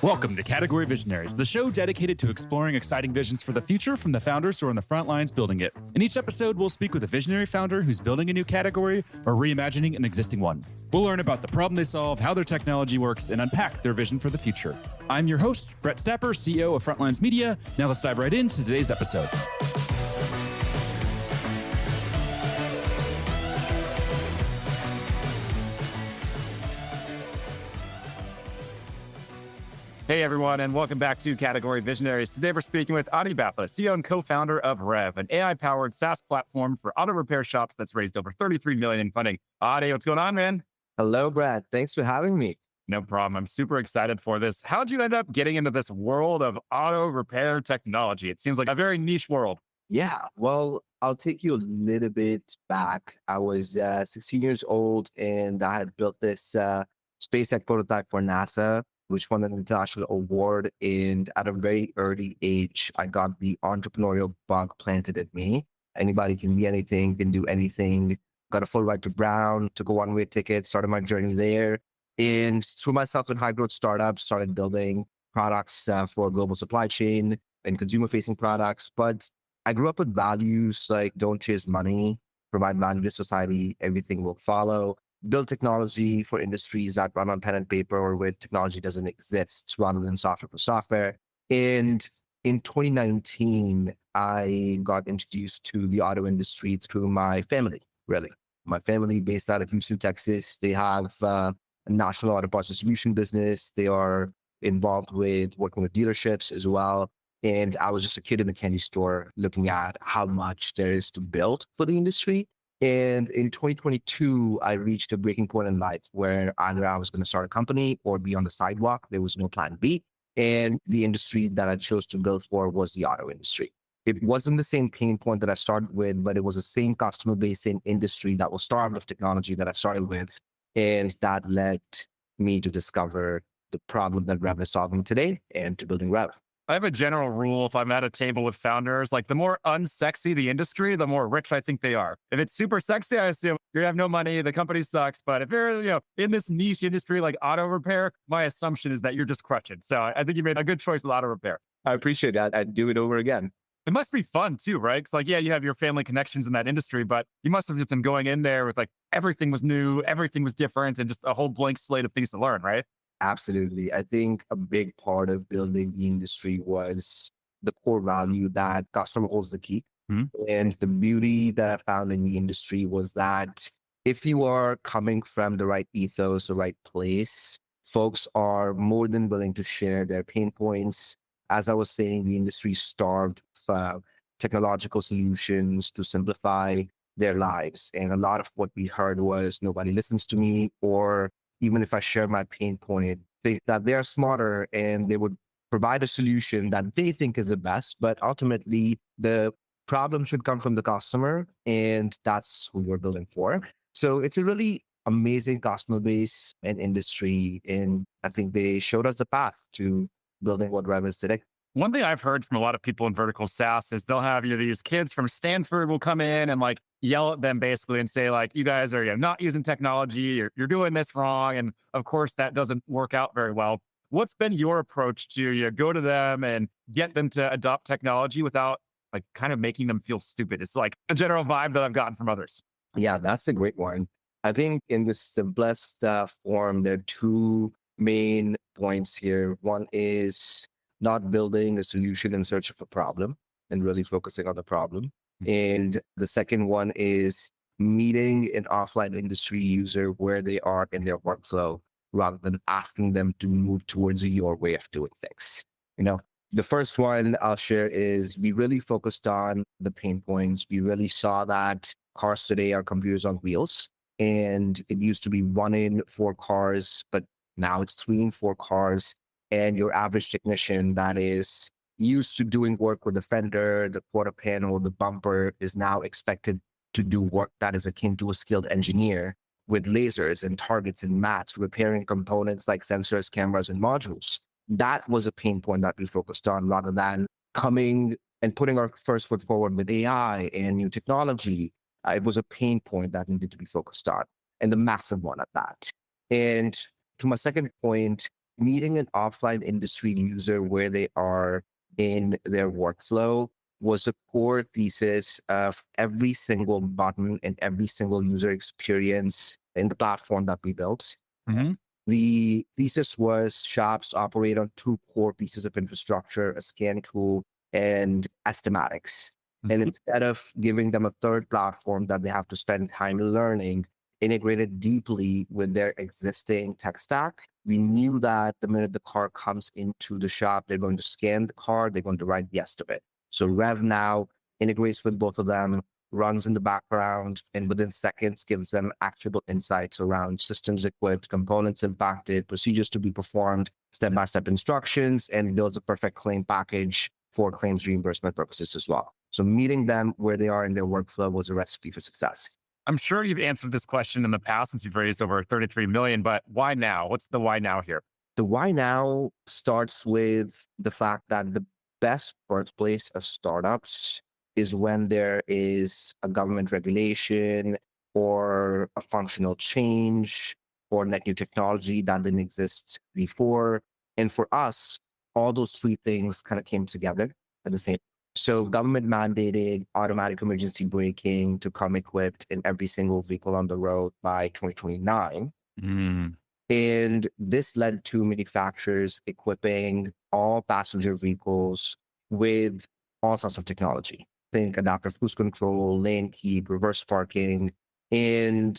Welcome to Category Visionaries, the show dedicated to exploring exciting visions for the future from the founders who are on the front lines building it. In each episode, we'll speak with a visionary founder who's building a new category or reimagining an existing one. We'll learn about the problem they solve, how their technology works, and unpack their vision for the future. I'm your host, Brett Stapper, CEO of Frontlines Media. Now let's dive right into today's episode. Hey everyone, and welcome back to Category Visionaries. Today we're speaking with Adi Bathla, CEO and co-founder of Revv, an AI-powered SaaS platform for auto repair shops that's raised over $33 million in funding. Adi, what's going on, man? Hello, Brad. Thanks for having me. No problem. I'm super excited for this. How'd you end up getting into this world of auto repair technology? It seems like a very niche world. Yeah, well, I'll take you a little bit back. I was 16 years old and I had built this SpaceX prototype for NASA, which won an international award. And at a very early age, I got the entrepreneurial bug planted at me. Anybody can be anything, can do anything. Got a full ride to Brown, took a one-way ticket, started my journey there. And threw myself in high-growth startups, started building products for global supply chain and consumer-facing products. But I grew up with values like don't chase money, provide value to society, everything will follow. Build technology for industries that run on pen and paper or where technology doesn't exist rather than software for software. And in 2019, I got introduced to the auto industry through my family, really. My family based out of Houston, Texas. They have a national auto parts distribution business. They are involved with working with dealerships as well. And I was just a kid in a candy store looking at how much there is to build for the industry. And in 2022, I reached a breaking point in life where either I was going to start a company or be on the sidewalk. There was no plan B. And the industry that I chose to build for was the auto industry. It wasn't the same pain point that I started with, but it was the same customer base, same industry that was starved of technology that I started with. And that led me to discover the problem that Revv is solving today and to building Revv. I have a general rule if I'm at a table with founders, like the more unsexy the industry, the more rich I think they are. If it's super sexy, I assume you have no money, the company sucks. But if you're, in this niche industry like auto repair, my assumption is that you're just crushing. So I think you made a good choice with auto repair. I appreciate that. I'd do it over again. It must be fun too, right? It's like, yeah, you have your family connections in that industry, but you must have just been going in there with like everything was new, everything was different, and just a whole blank slate of things to learn, right? Absolutely. I think a big part of building the industry was the core value that customer holds the key. And the beauty that I found in the industry was that if you are coming from the right ethos, the right place, folks are more than willing to share their pain points. As I was saying, the industry starved for technological solutions to simplify their lives. And a lot of what we heard was nobody listens to me, or even if I share my pain point, think that they are smarter and they would provide a solution that they think is the best. But ultimately, the problem should come from the customer, and that's who we're building for. So it's a really amazing customer base and industry. And I think they showed us the path to building what Revv is today. One thing I've heard from a lot of people in vertical SaaS is they'll have these kids from Stanford will come in and like yell at them basically and say like, you guys are not using technology, you're doing this wrong. And of course, that doesn't work out very well. What's been your approach to go to them and get them to adopt technology without like kind of making them feel stupid? It's like a general vibe that I've gotten from others. Yeah, that's a great one. I think in the simplest form, there are two main points here. One is not building a solution in search of a problem and really focusing on the problem. And the second one is meeting an offline industry user where they are in their workflow rather than asking them to move towards your way of doing things. The first one I'll share is we really focused on the pain points. We really saw that cars today are computers on wheels, and it used to be 1 in 4 cars, but now it's 3 in 4 cars. And your average technician that is used to doing work with the fender, the quarter panel, the bumper is now expected to do work that is akin to a skilled engineer with lasers and targets and mats, repairing components like sensors, cameras, and modules. That was a pain point that we focused on rather than coming and putting our first foot forward with AI and new technology. It was a pain point that needed to be focused on, and the massive one at that. And to my second point, meeting an offline industry user where they are in their workflow was a core thesis of every single button and every single user experience in the platform that we built. Mhm. The thesis was shops operate on two core pieces of infrastructure, a scan tool and estimatics. And Mhm. instead of giving them a third platform that they have to spend time learning, integrated deeply with their existing tech stack, we knew that the minute the car comes into the shop, they're going to scan the car, they're going to write the estimate. So Rev now integrates with both of them, runs in the background, and within seconds gives them actionable insights around systems equipped, components impacted, procedures to be performed, step-by-step instructions, and builds a perfect claim package for claims reimbursement purposes as well. So meeting them where they are in their workflow was a recipe for success. I'm sure you've answered this question in the past since you've raised over 33 million, but why now? What's the why now here? The why now starts with the fact that the best birthplace of startups is when there is a government regulation or a functional change or net new technology that didn't exist before. And for us, all those three things kind of came together at the same. So government mandated automatic emergency braking to come equipped in every single vehicle on the road by 2029. Mm. And this led to manufacturers equipping all passenger vehicles with all sorts of technology. Think adaptive cruise control, lane keep, reverse parking. And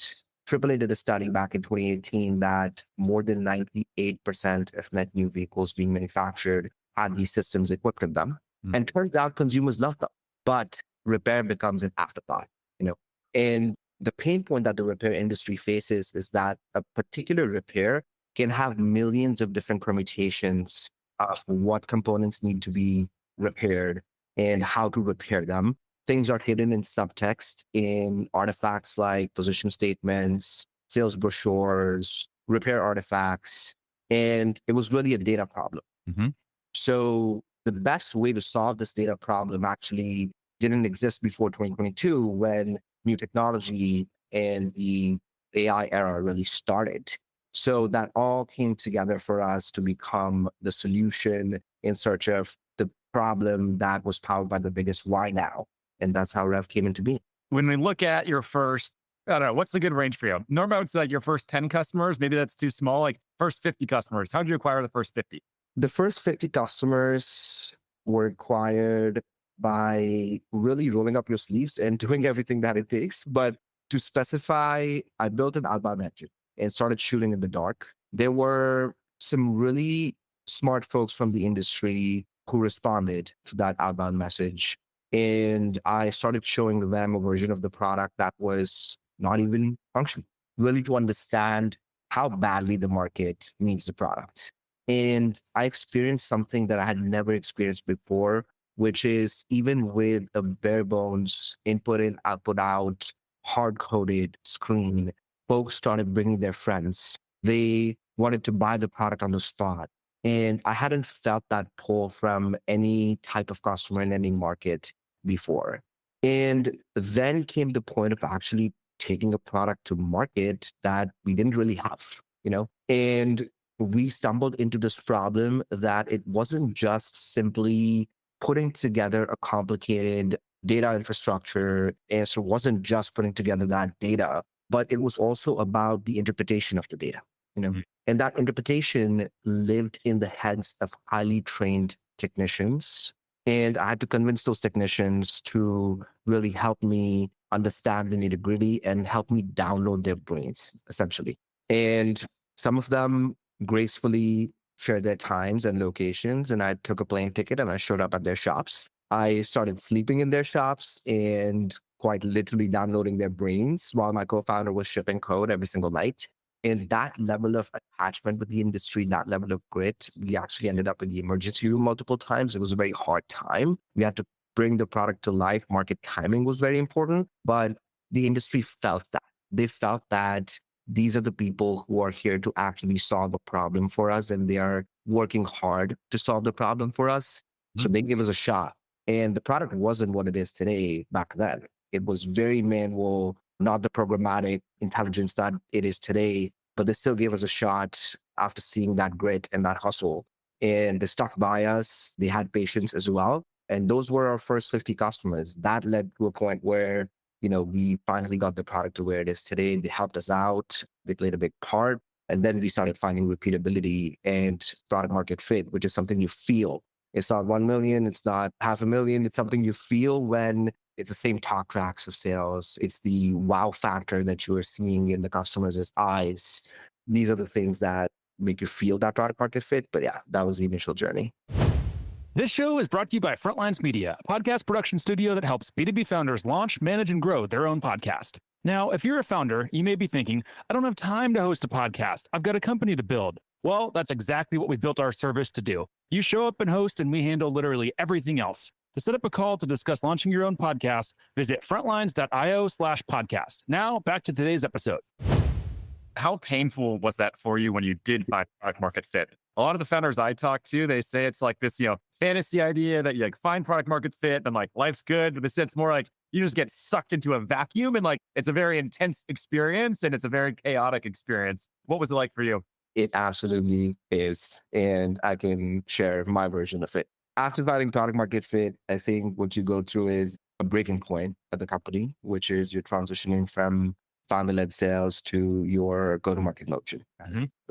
AAA did a study back in 2018 that more than 98% of net new vehicles being manufactured had these systems equipped in them. Mm. And turns out consumers love them, but repair becomes an afterthought, you know. And the pain point that the repair industry faces is that a particular repair can have millions of different permutations of what components need to be repaired and how to repair them. Things are hidden in subtext in artifacts like position statements, sales brochures, repair artifacts. And it was really a data problem. Mhm. So the best way to solve this data problem actually didn't exist before 2022 when new technology and the AI era really started. So that all came together for us to become the solution in search of the problem that was powered by the biggest why now. And that's how Rev came into being. When we look at your first, I don't know, what's the good range for you? Normally, I would say like your first 10 customers, maybe that's too small. Like first 50 customers. How did you acquire the first 50? The first 50 customers were acquired by really rolling up your sleeves and doing everything that it takes. But to specify, I built an outbound engine and started shooting in the dark. There were some really smart folks from the industry who responded to that outbound message. And I started showing them a version of the product that was not even functional, really to understand how badly the market needs the product. And I experienced something that I had never experienced before, which is even with a bare bones input in, output out, hard coded screen, folks started bringing their friends. They wanted to buy the product on the spot. And I hadn't felt that pull from any type of customer in any market before. And then came the point of actually taking a product to market that we didn't really have, you know? And we stumbled into this problem that it wasn't just simply putting together a complicated data infrastructure. Answer wasn't just putting together that data, but it was also about the interpretation of the data, you know, Mhm. and that interpretation lived in the heads of highly trained technicians. And I had to convince those technicians to really help me understand the nitty gritty and help me download their brains, essentially. And some of them gracefully shared their times and locations, and I took a plane ticket and I showed up at their shops. I started sleeping in their shops and quite literally downloading their brains while my co-founder was shipping code every single night. And that level of attachment with the industry, that level of grit, we actually ended up in the emergency room multiple times. It was a very hard time. We had to bring the product to life. Market timing was very important, but the industry felt that. They felt that these are the people who are here to actually solve a problem for us, and they are working hard to solve the problem for us. So Mhm. they give us a shot. And the product wasn't what it is today back then. It was very manual, not the programmatic intelligence that it is today, but they still gave us a shot. after seeing that grit and that hustle. And they stuck by us. They had patience as well. And those were our first 50 customers. That led to a point where, we finally got the product to where it is today. They helped us out. They played a big part. And then we started finding repeatability and product market fit, which is something you feel. It's not 1 million. It's not 500,000. It's something you feel when it's the same talk tracks of sales. It's the wow factor that you are seeing in the customer's eyes. These are the things that make you feel that product market fit. But yeah, that was the initial journey. This show is brought to you by Frontlines Media, a podcast production studio that helps B2B founders launch, manage, and grow their own podcast. Now, if you're a founder, you may be thinking, I don't have time to host a podcast. I've got a company to build. Well, that's exactly what we built our service to do. You show up and host, and we handle literally everything else. To set up a call to discuss launching your own podcast, visit frontlines.io/podcast. Now, back to today's episode. How painful was that for you when you did find product market fit? A lot of the founders I talk to, they say it's like this, fantasy idea that you like find product market fit and like life's good. But they say it's more like you just get sucked into a vacuum and like it's a very intense experience and it's a very chaotic experience. What was it like for you? It absolutely is. And I can share my version of it. After finding product market fit, I think what you go through is a breaking point at the company, which is you're transitioning from founder-led sales to your go-to-market motion.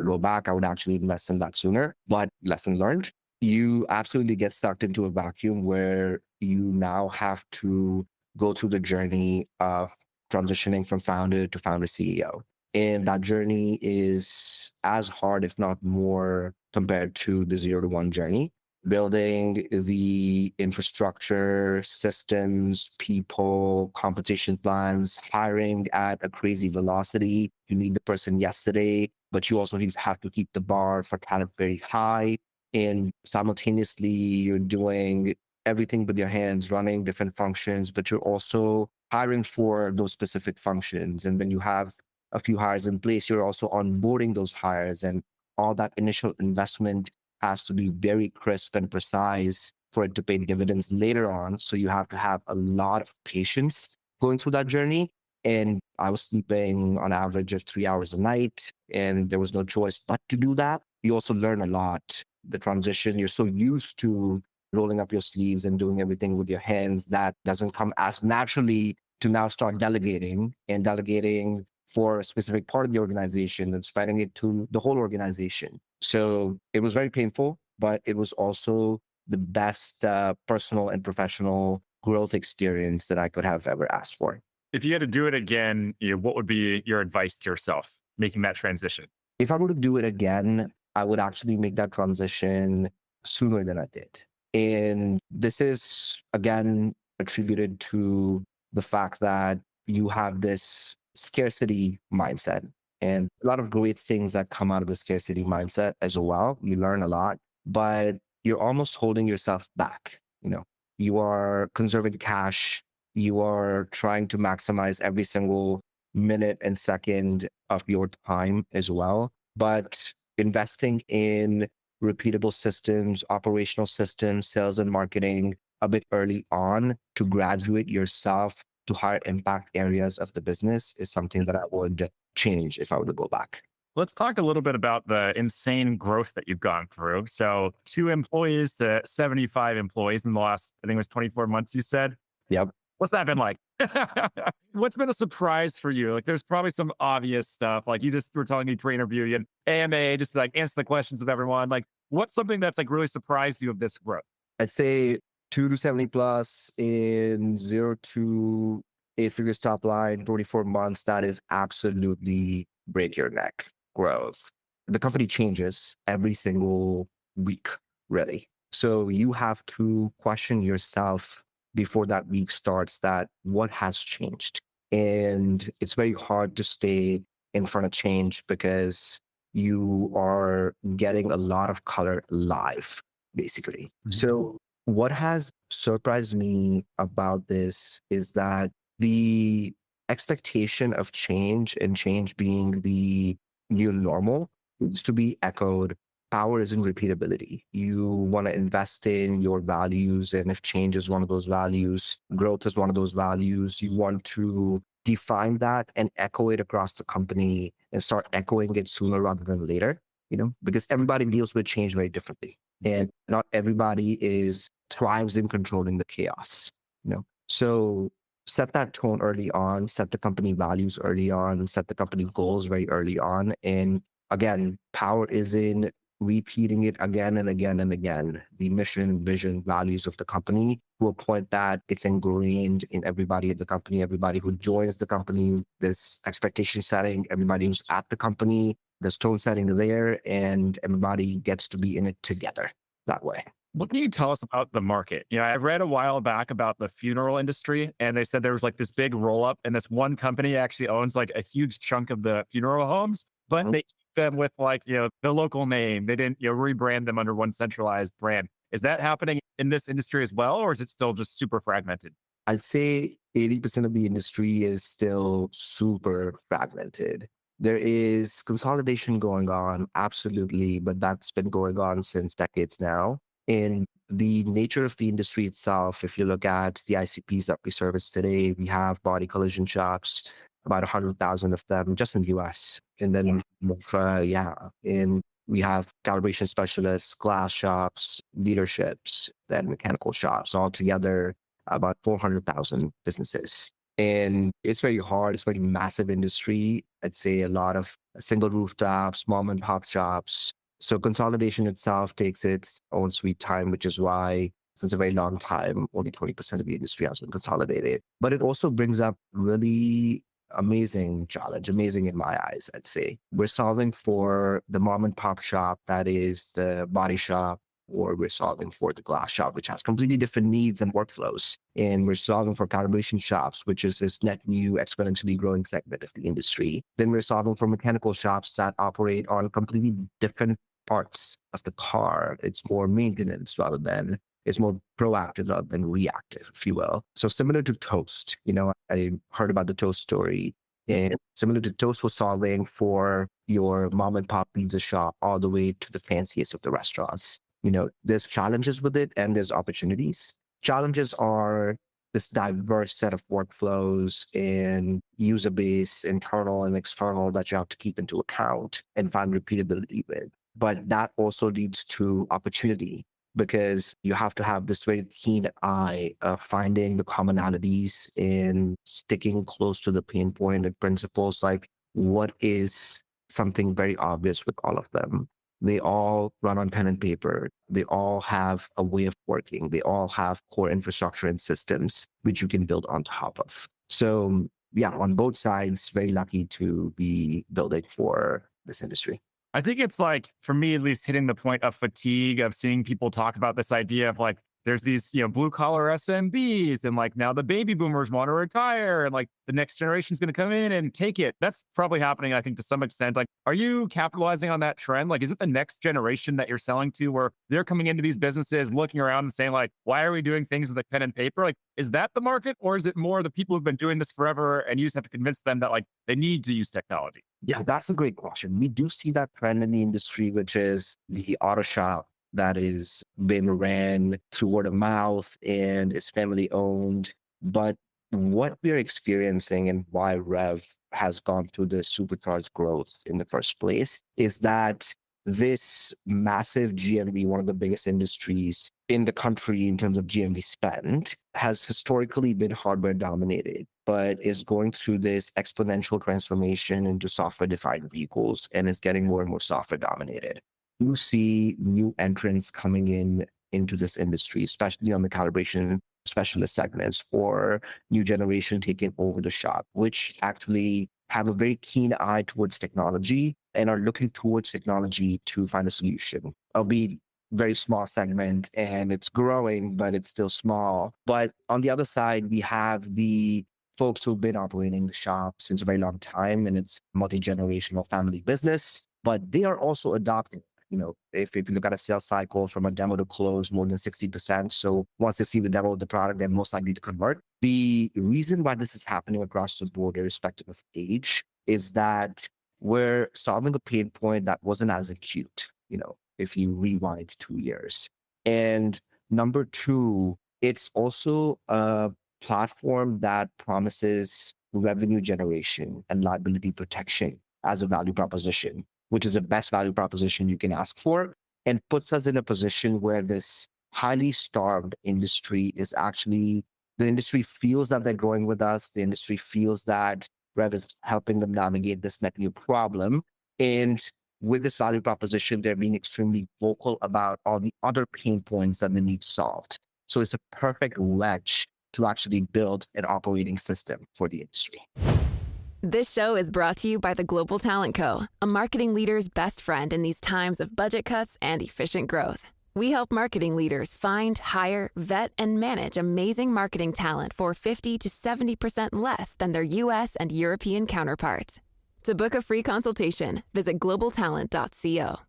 Go back, I would actually invest in that sooner, but lesson learned. You absolutely get sucked into a vacuum where you now have to go through the journey of transitioning from founder to founder CEO. And that journey is as hard, if not more, compared to the 0 to 1 journey. Building the infrastructure, systems, people, compensation plans, hiring at a crazy velocity. You need the person yesterday, but you also have to keep the bar for talent very high. And simultaneously, you're doing everything with your hands, running different functions, but you're also hiring for those specific functions. And when you have a few hires in place, you're also onboarding those hires, and all that initial investment has to be very crisp and precise for it to pay dividends later on. So you have to have a lot of patience going through that journey. And I was sleeping on average of 3 hours a night, and there was no choice but to do that. You also learn a lot. The transition, you're so used to rolling up your sleeves and doing everything with your hands, that doesn't come as naturally to now start delegating for a specific part of the organization and spreading it to the whole organization. So it was very painful, but it was also the best personal and professional growth experience that I could have ever asked for. If you had to do it again, what would be your advice to yourself making that transition? If I were to do it again, I would actually make that transition sooner than I did. And this is, again, attributed to the fact that you have this scarcity mindset and a lot of great things that come out of the scarcity mindset as well. You learn a lot, but you're almost holding yourself back. You are conserving cash. You are trying to maximize every single minute and second of your time as well. But investing in repeatable systems, operational systems, sales and marketing a bit early on to graduate yourself to higher impact areas of the business is something that I would change if I were to go back. Let's talk a little bit about the insane growth that you've gone through. So 2 employees to 75 employees in the last, I think it was 24 months, you said? Yep. What's that been like? What's been a surprise for you? Like, there's probably some obvious stuff. Like, you just were telling me pre-interview, you had AMA, just to like answer the questions of everyone. Like, what's something that's like really surprised you of this growth? I'd say 2 to 70 plus in 0 to 8 figures top line, 24 months. That is absolutely break your neck growth. The company changes every single week, really. So you have to question yourself before that week starts, that what has changed. And it's very hard to stay in front of change because you are getting a lot of color live, basically. So what has surprised me about this is that the expectation of change and change being the new normal needs to be echoed. Power is in repeatability. You want to invest in your values. And if change is one of those values, growth is one of those values, you want to define that and echo it across the company and start echoing it sooner rather than later. because everybody deals with change very differently. And not everybody thrives in controlling the chaos. So set that tone early on, set the company values early on, set the company goals very early on. And again, power is in repeating it again and again and again, the mission, vision, values of the company, to a point that it's ingrained in everybody at the company, everybody who joins the company, this expectation setting, everybody who's at the company, there's tone setting there, and everybody gets to be in it together that way. What can you tell us about the market? I read a while back about the funeral industry, and they said there was like this big roll up, and this one company actually owns like a huge chunk of the funeral homes, but Mhm. they keep them with like, the local name. They didn't, rebrand them under one centralized brand. Is that happening in this industry as well, or is it still just super fragmented? I'd say 80% of the industry is still super fragmented. There is consolidation going on, absolutely, but that's been going on since decades now. And the nature of the industry itself, if you look at the ICPs that we service today, we have body collision shops, about 100,000 of them just in the US. And then, and we have calibration specialists, glass shops, leaderships, then mechanical shops, all together about 400,000 businesses. And it's very hard. It's a very massive industry. I'd say a lot of single rooftops, mom and pop shops. So consolidation itself takes its own sweet time, which is why since a very long time, only 20% of the industry has been consolidated. But it also brings up really amazing challenge, amazing in my eyes, I'd say. We're solving for the mom and pop shop that is the body shop, or we're solving for the glass shop, which has completely different needs and workflows. And we're solving for calibration shops, which is this net new, exponentially growing segment of the industry. Then we're solving for mechanical shops that operate on completely different parts of the car. It's more maintenance rather than it's more proactive rather than reactive, if you will. So similar to Toast, I heard about the Toast story. And similar to Toast was solving for your mom and pop pizza shop all the way to the fanciest of the restaurants. There's challenges with it and there's opportunities. Challenges are this diverse set of workflows and user base, internal and external, that you have to keep into account and find repeatability with. But that also leads to opportunity, because you have to have this very keen eye of finding the commonalities and sticking close to the pain point and principles. Like, what is something very obvious with all of them? They all run on pen and paper. They all have a way of working. They all have core infrastructure and systems which you can build on top of. So yeah, on both sides, very lucky to be building for this industry. I think it's like, for me at least, hitting the point of fatigue of seeing people talk about this idea of like, there's these, blue collar SMBs, and like now the baby boomers want to retire, and like the next generation's going to come in and take it. That's probably happening, I think, to some extent. Like, are you capitalizing on that trend? Like, is it the next generation that you're selling to, where they're coming into these businesses, looking around and saying like, why are we doing things with like pen and paper? Like, is that the market, or is it more the people who've been doing this forever and you just have to convince them that like they need to use technology? Yeah, that's a great question. We do see that trend in the industry, which is the auto shop that is been ran through word of mouth and is family owned. But what we're experiencing and why Rev has gone through the supercharged growth in the first place is that this massive GMV, one of the biggest industries in the country in terms of GMV spend, has historically been hardware dominated, but is going through this exponential transformation into software defined vehicles and is getting more and more software dominated. You see new entrants coming into this industry, especially on the calibration specialist segments, or new generation taking over the shop, which actually have a very keen eye towards technology and are looking towards technology to find a solution. Albeit very small segment and it's growing, but it's still small. But on the other side, we have the folks who've been operating the shop since a very long time, and it's multi-generational family business, but they are also adopting. If you look at a sales cycle from a demo to close, more than 60%. So once they see the demo of the product, they're most likely to convert. The reason why this is happening across the board, irrespective of age, is that we're solving a pain point that wasn't as acute, if you rewind 2 years. And number two, it's also a platform that promises revenue generation and liability protection as a value proposition, which is the best value proposition you can ask for, and puts us in a position where this highly starved industry is actually, the industry feels that they're growing with us. The industry feels that Rev is helping them navigate this net new problem. And with this value proposition, they're being extremely vocal about all the other pain points that they need solved. So it's a perfect wedge to actually build an operating system for the industry. This show is brought to you by the Global Talent Co., a marketing leader's best friend in these times of budget cuts and efficient growth. We help marketing leaders find, hire, vet, and manage amazing marketing talent for 50 to 70% less than their US and European counterparts. To book a free consultation, visit globaltalent.co.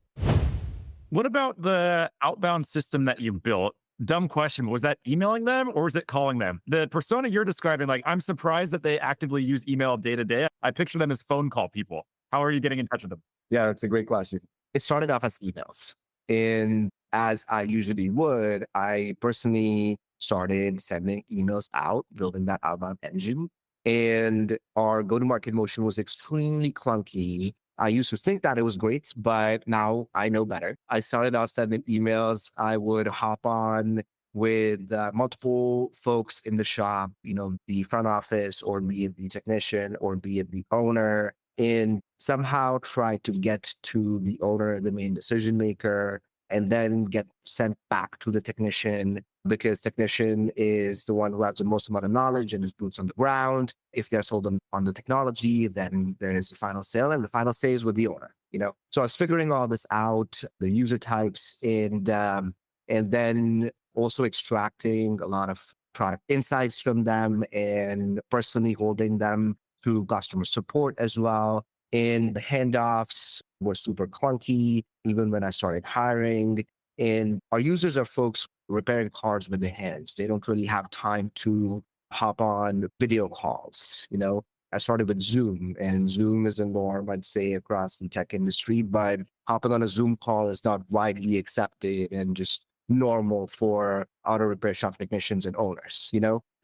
What about the outbound system that you built? Dumb question. Was that emailing them or was it calling them? The persona you're describing, like, I'm surprised that they actively use email day to day. I picture them as phone call people. How are you getting in touch with them? Yeah, that's a great question. It started off as emails. And as I usually would, I personally started sending emails out, building that outbound engine. And our go-to-market motion was extremely clunky. I used to think that it was great, but now I know better. I started off sending emails. I would hop on with multiple folks in the shop, the front office, or be it the technician, or be it the owner, and somehow try to get to the owner, the main decision maker, and then get sent back to the technician, because technician is the one who has the most amount of knowledge and is boots on the ground. If they're sold on the technology, then there is a final sale, and the final say is with the owner. So I was figuring all this out, the user types, and then also extracting a lot of product insights from them and personally holding them through customer support as well. And the handoffs were super clunky, even when I started hiring. And our users are folks repairing cars with their hands. They don't really have time to hop on video calls. I started with Zoom, and Zoom is a norm, I'd say, across the tech industry, but hopping on a Zoom call is not widely accepted and just normal for auto repair shop technicians and owners.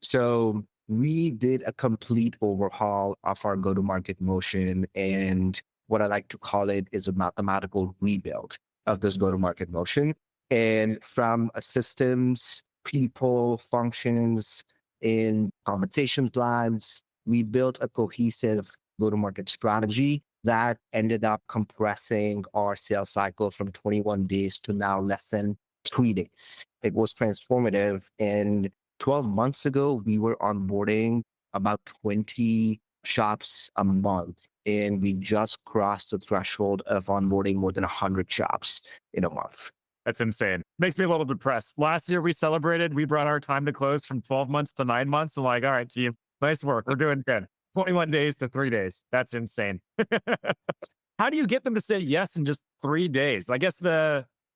So we did a complete overhaul of our go-to-market motion, and what I like to call it is a mathematical rebuild of this go-to-market motion. And from a systems, people, functions, in compensation plans, we built a cohesive go-to-market strategy that ended up compressing our sales cycle from 21 days to now less than 3 days. It was transformative. And 12 months ago, we were onboarding about 20 shops a month. And we just crossed the threshold of onboarding more than 100 shops in a month. That's insane. Makes me a little depressed. Last year we celebrated, we brought our time to close from 12 months to 9 months. I'm like, all right, team, nice work. We're doing good. 21 days to 3 days. That's insane. How do you get them to say yes in just 3 days? I guess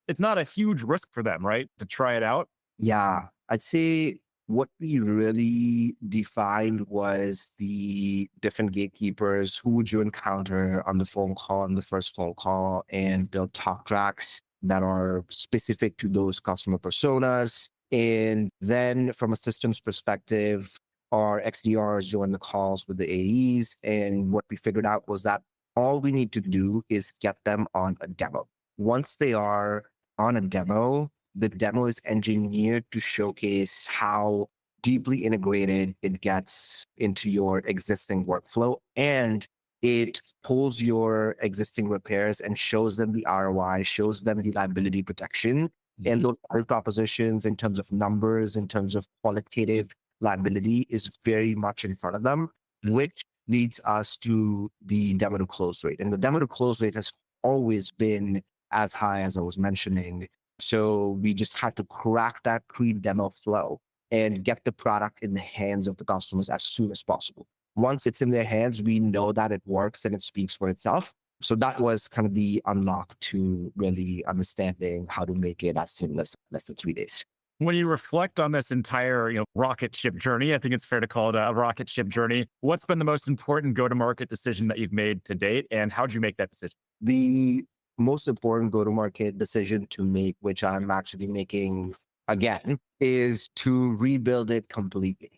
it's not a huge risk for them, right? To try it out. Yeah, I'd say what we really defined was the different gatekeepers. Who would you encounter on the phone call, on the first phone call, and build talk tracks that are specific to those customer personas. And then from a systems perspective, our XDRs join the calls with the AEs. And what we figured out was that all we need to do is get them on a demo. Once they are on a demo, the demo is engineered to showcase how deeply integrated it gets into your existing workflow, and it pulls your existing repairs and shows them the ROI, shows them the liability protection, and those value propositions in terms of numbers, in terms of qualitative liability is very much in front of them, which leads us to the demo to close rate. And the demo to close rate has always been as high as I was mentioning. So we just had to crack that pre-demo flow and get the product in the hands of the customers as soon as possible. Once it's in their hands, we know that it works and it speaks for itself. So that was kind of the unlock to really understanding how to make it as seamless, less than 3 days. When you reflect on this entire, rocket ship journey, I think it's fair to call it a rocket ship journey. What's been the most important go-to-market decision that you've made to date, and how did you make that decision? The most important go-to-market decision to make, which I'm actually making again, is to rebuild it completely.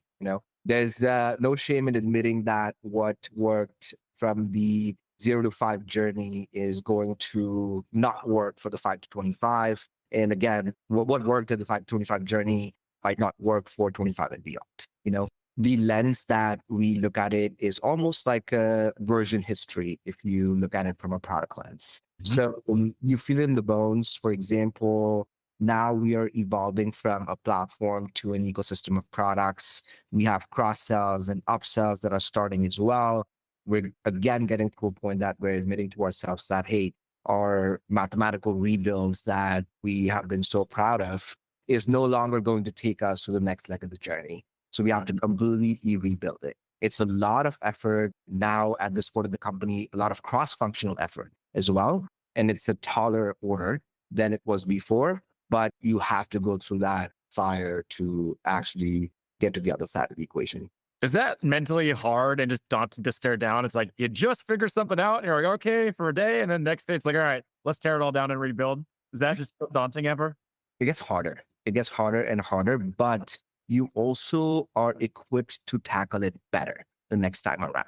There's no shame in admitting that what worked from the 0 to 5 journey is going to not work for the 5 to 25. And again, what worked in the 5 to 25 journey might not work for 25 and beyond. The lens that we look at it is almost like a version history if you look at it from a product lens. So you feel in the bones, for example, now we are evolving from a platform to an ecosystem of products. We have cross sells and upsells that are starting as well. We're again getting to a point that we're admitting to ourselves that, hey, our mathematical rebuilds that we have been so proud of is no longer going to take us to the next leg of the journey. So we have to completely rebuild it. It's a lot of effort now at this point of the company, a lot of cross-functional effort as well. And it's a taller order than it was before, but you have to go through that fire to actually get to the other side of the equation. Is that mentally hard and just daunting to stare down? It's like you just figure something out and you're like, okay, for a day. And then next day it's like, all right, let's tear it all down and rebuild. Is that just daunting ever? It gets harder. It gets harder and harder, but you also are equipped to tackle it better the next time around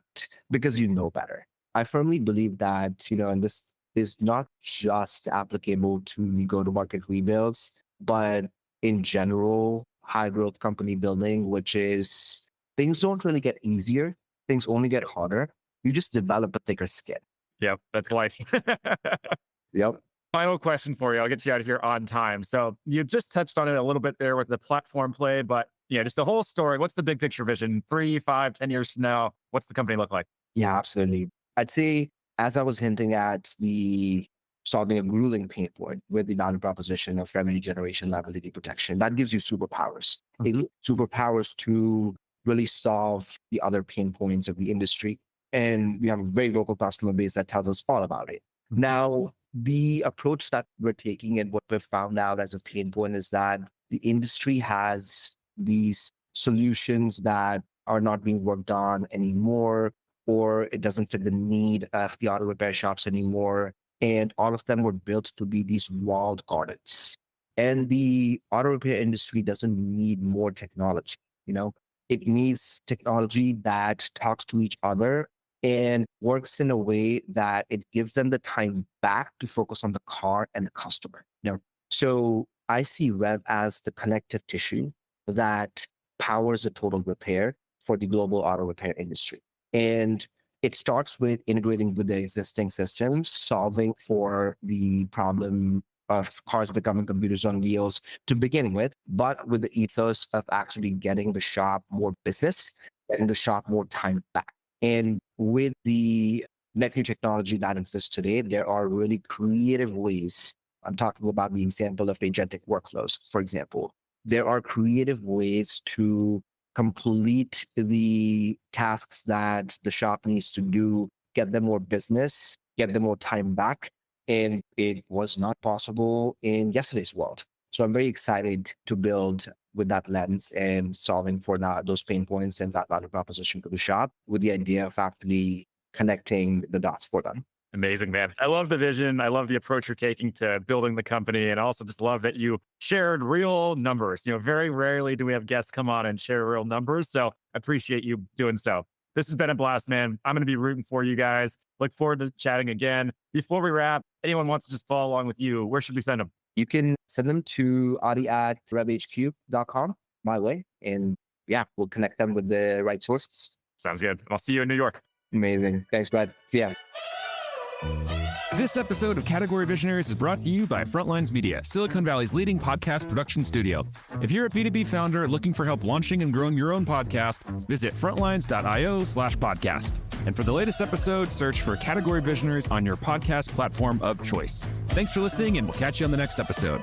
because you know better. I firmly believe that, and this is not just applicable to the go-to-market rebuilds, but in general, high growth company building, which is things don't really get easier. Things only get harder. You just develop a thicker skin. Yep, that's life. Yep. Final question for you. I'll get you out of here on time. So you just touched on it a little bit there with the platform play, but just the whole story. What's the big picture vision? 3, 5, 10 years from now, what's the company look like? Yeah, absolutely. I'd say, as I was hinting at, the solving a grueling pain point with the value proposition of revenue generation, liability protection, that gives you superpowers. Superpowers to really solve the other pain points of the industry. And we have a very local customer base that tells us all about it. Now, the approach that we're taking and what we've found out as a pain point is that the industry has these solutions that are not being worked on anymore, or it doesn't fit the need of the auto repair shops anymore. And all of them were built to be these walled gardens. And the auto repair industry doesn't need more technology. It needs technology that talks to each other and works in a way that it gives them the time back to focus on the car and the customer. So I see Revv as the connective tissue that powers a total repair for the global auto repair industry. And it starts with integrating with the existing systems, solving for the problem of cars becoming computers on wheels to begin with, but with the ethos of actually getting the shop more business, getting the shop more time back. And with the net new technology that exists today, there are really creative ways. I'm talking about the example of agentic workflows, for example. There are creative ways to complete the tasks that the shop needs to do, get them more business, get them more time back. And it was not possible in yesterday's world. So I'm very excited to build with that lens and solving for those pain points and that value proposition for the shop with the idea of actually connecting the dots for them. Amazing, man. I love the vision. I love the approach you're taking to building the company. And I also just love that you shared real numbers. Very rarely do we have guests come on and share real numbers. So I appreciate you doing so. This has been a blast, man. I'm going to be rooting for you guys. Look forward to chatting again. Before we wrap, anyone wants to just follow along with you, where should we send them? You can send them to adi@revhq.com my way. And we'll connect them with the right sources. Sounds good. I'll see you in New York. Amazing. Thanks, Brad. See ya. This episode of Category Visionaries is brought to you by Frontlines Media, Silicon Valley's leading podcast production studio. If you're a B2B founder looking for help launching and growing your own podcast, visit frontlines.io/podcast. And for the latest episode, search for Category Visionaries on your podcast platform of choice. Thanks for listening, and we'll catch you on the next episode.